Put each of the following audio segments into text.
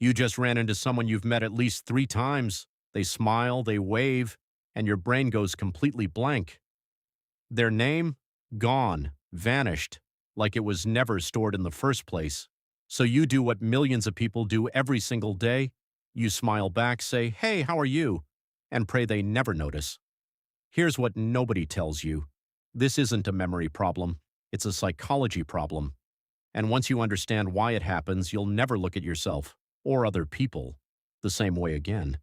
You just ran into someone you've met at least 3 times. They smile, they wave, and your brain goes completely blank. Their name? Gone, vanished, like it was never stored in the first place. So you do what millions of people do every single day. You smile back, say, "Hey, how are you?" and pray they never notice. Here's what nobody tells you. This isn't a memory problem. It's a psychology problem. And once you understand why it happens, you'll never look at yourself or other people the same way again.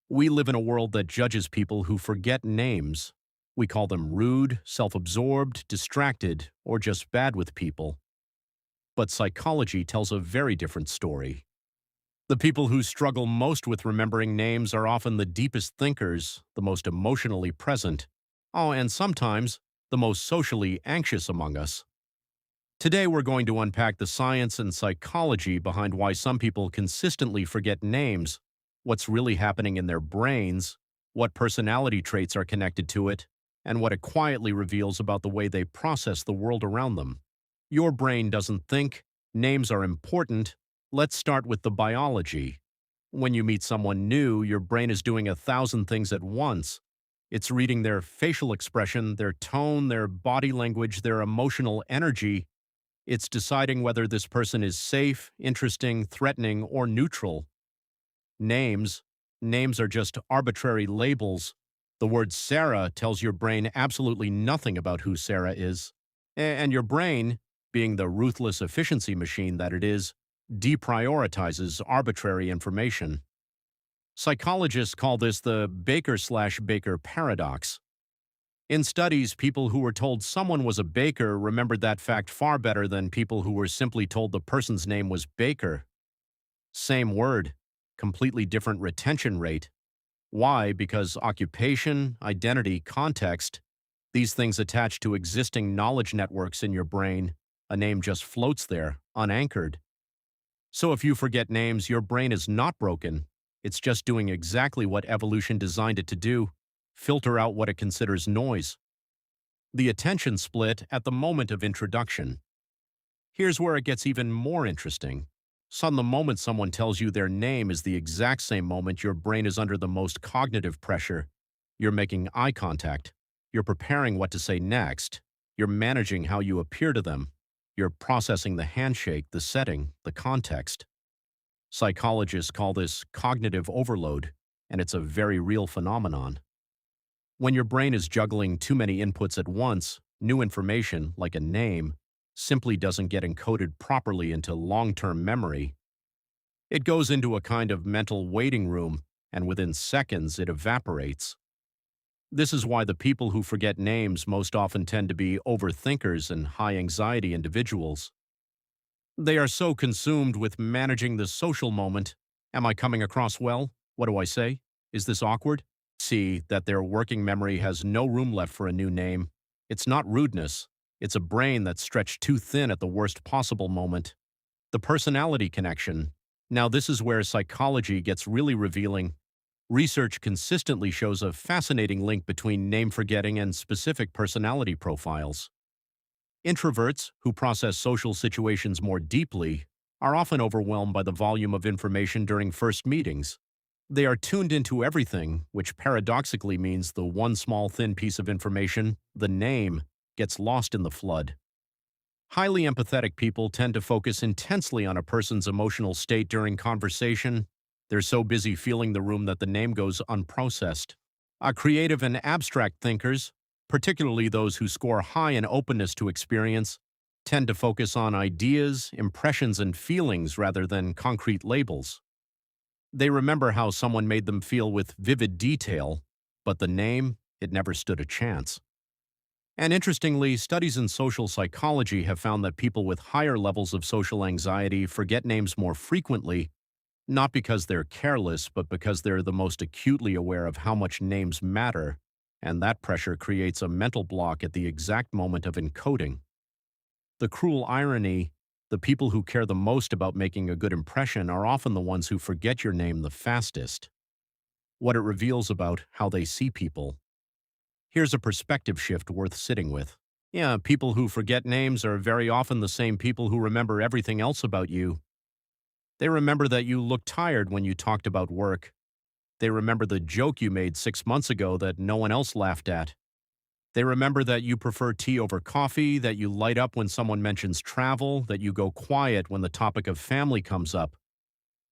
We live in a world that judges people who forget names. We call them rude, self-absorbed, distracted, or just bad with people. But psychology tells a very different story. The people who struggle most with remembering names are often the deepest thinkers, the most emotionally present, and sometimes the most socially anxious among us. Today we're going to unpack the science and psychology behind why some people consistently forget names, what's really happening in their brains, what personality traits are connected to it, and what it quietly reveals about the way they process the world around them. Your brain doesn't think. Names are important. Let's start with the biology. When you meet someone new, your brain is doing 1,000 things at once. It's reading their facial expression, their tone, their body language, their emotional energy. It's deciding whether this person is safe, interesting, threatening, or neutral. Names. Names are just arbitrary labels. The word Sarah tells your brain absolutely nothing about who Sarah is. And your brain, being the ruthless efficiency machine that it is, deprioritizes arbitrary information. Psychologists call this the baker/baker paradox. In studies, people who were told someone was a baker remembered that fact far better than people who were simply told the person's name was Baker. Same word, completely different retention rate. Why? Because occupation, identity, context, these things attach to existing knowledge networks in your brain. A name just floats there, unanchored. So if you forget names, your brain is not broken. It's just doing exactly what evolution designed it to do: filter out what it considers noise. The attention split at the moment of introduction. Here's where it gets even more interesting. So the moment someone tells you their name is the exact same moment your brain is under the most cognitive pressure. You're making eye contact. You're preparing what to say next. You're managing how you appear to them. You're processing the handshake, the setting, the context. Psychologists call this cognitive overload, and it's a very real phenomenon. When your brain is juggling too many inputs at once, new information, like a name, simply doesn't get encoded properly into long-term memory. It goes into a kind of mental waiting room, and within seconds it evaporates. This is why the people who forget names most often tend to be overthinkers and high-anxiety individuals. They are so consumed with managing the social moment. Am I coming across well? What do I say? Is this awkward? See that their working memory has no room left for a new name. It's not rudeness. It's a brain that's stretched too thin at the worst possible moment. The personality connection. Now this is where psychology gets really revealing. Research consistently shows a fascinating link between name forgetting and specific personality profiles. Introverts, who process social situations more deeply, are often overwhelmed by the volume of information during first meetings. They are tuned into everything, which paradoxically means the one small thin piece of information, the name, gets lost in the flood. Highly empathetic people tend to focus intensely on a person's emotional state during conversation. They're so busy feeling the room that the name goes unprocessed. Creative and abstract thinkers, particularly those who score high in openness to experience, tend to focus on ideas, impressions, and feelings rather than concrete labels. They remember how someone made them feel with vivid detail, but the name, it never stood a chance. And interestingly, studies in social psychology have found that people with higher levels of social anxiety forget names more frequently, not because they're careless, but because they're the most acutely aware of how much names matter, and that pressure creates a mental block at the exact moment of encoding. The cruel irony: the people who care the most about making a good impression are often the ones who forget your name the fastest. What it reveals about how they see people. Here's a perspective shift worth sitting with. Yeah, people who forget names are very often the same people who remember everything else about you. They remember that you looked tired when you talked about work. They remember the joke you made 6 months ago that no one else laughed at. They remember that you prefer tea over coffee, that you light up when someone mentions travel, that you go quiet when the topic of family comes up.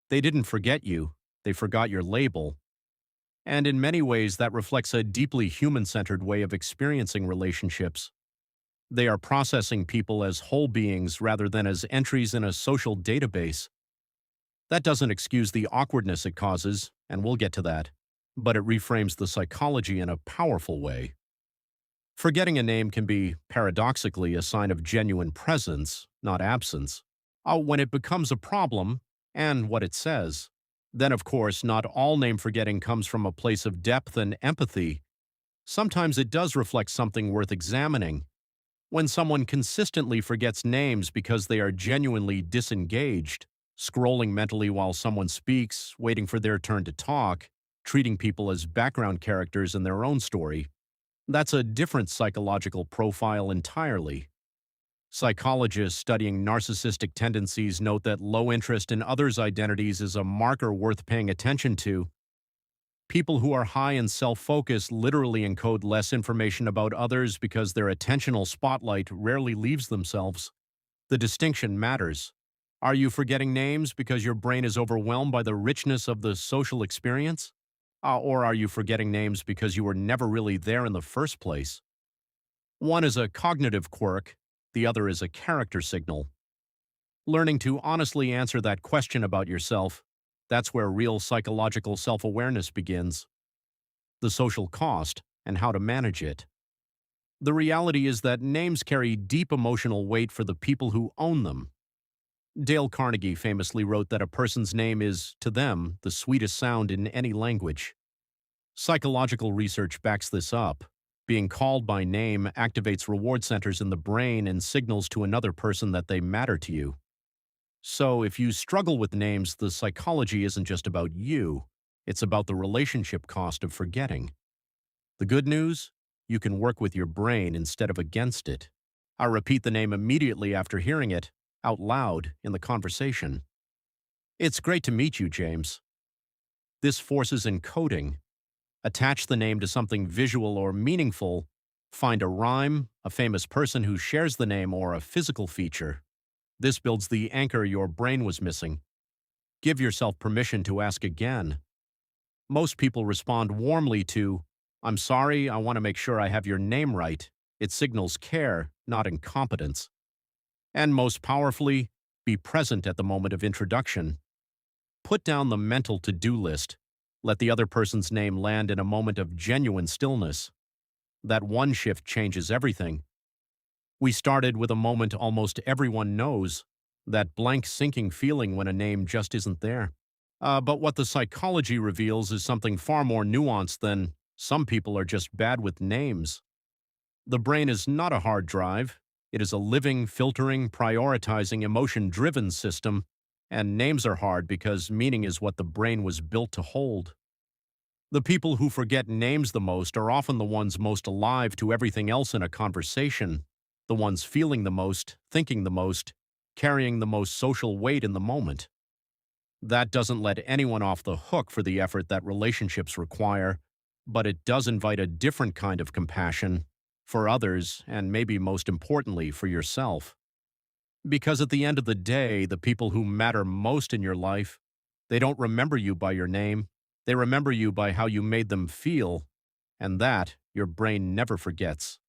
They didn't forget you, they forgot your label. And in many ways, that reflects a deeply human centered way of experiencing relationships. They are processing people as whole beings rather than as entries in a social database. That doesn't excuse the awkwardness it causes, and we'll get to that, but it reframes the psychology in a powerful way. Forgetting a name can be, paradoxically, a sign of genuine presence, not absence. When it becomes a problem, and what it says, then of course, not all name forgetting comes from a place of depth and empathy. Sometimes it does reflect something worth examining. When someone consistently forgets names because they are genuinely disengaged, scrolling mentally while someone speaks, waiting for their turn to talk, treating people as background characters in their own story, that's a different psychological profile entirely. Psychologists studying narcissistic tendencies note that low interest in others' identities is a marker worth paying attention to. People who are high in self-focus literally encode less information about others because their attentional spotlight rarely leaves themselves. The distinction matters. Are you forgetting names because your brain is overwhelmed by the richness of the social experience? Or are you forgetting names because you were never really there in the first place? One is a cognitive quirk, the other is a character signal. Learning to honestly answer that question about yourself, that's where real psychological self-awareness begins. The social cost and how to manage it. The reality is that names carry deep emotional weight for the people who own them. Dale Carnegie famously wrote that a person's name is, to them, the sweetest sound in any language. Psychological research backs this up. Being called by name activates reward centers in the brain and signals to another person that they matter to you. So, if you struggle with names, the psychology isn't just about you, it's about the relationship cost of forgetting. The good news? You can work with your brain instead of against it. I'll repeat the name immediately after hearing it, out loud, in the conversation. It's great to meet you, James. This forces encoding. Attach the name to something visual or meaningful. Find a rhyme, a famous person who shares the name, or a physical feature. This builds the anchor your brain was missing. Give yourself permission to ask again. Most people respond warmly to, "I'm sorry, I want to make sure I have your name right." It signals care, not incompetence. And most powerfully, be present at the moment of introduction. Put down the mental to-do list. Let the other person's name land in a moment of genuine stillness. That one shift changes everything. We started with a moment almost everyone knows, that blank sinking feeling when a name just isn't there. But what the psychology reveals is something far more nuanced than some people are just bad with names. The brain is not a hard drive. It is a living, filtering, prioritizing, emotion-driven system, and names are hard because meaning is what the brain was built to hold. The people who forget names the most are often the ones most alive to everything else in a conversation, the ones feeling the most, thinking the most, carrying the most social weight in the moment. That doesn't let anyone off the hook for the effort that relationships require, but it does invite a different kind of compassion for others, and maybe most importantly, for yourself. Because at the end of the day, the people who matter most in your life, they don't remember you by your name, they remember you by how you made them feel, and that your brain never forgets.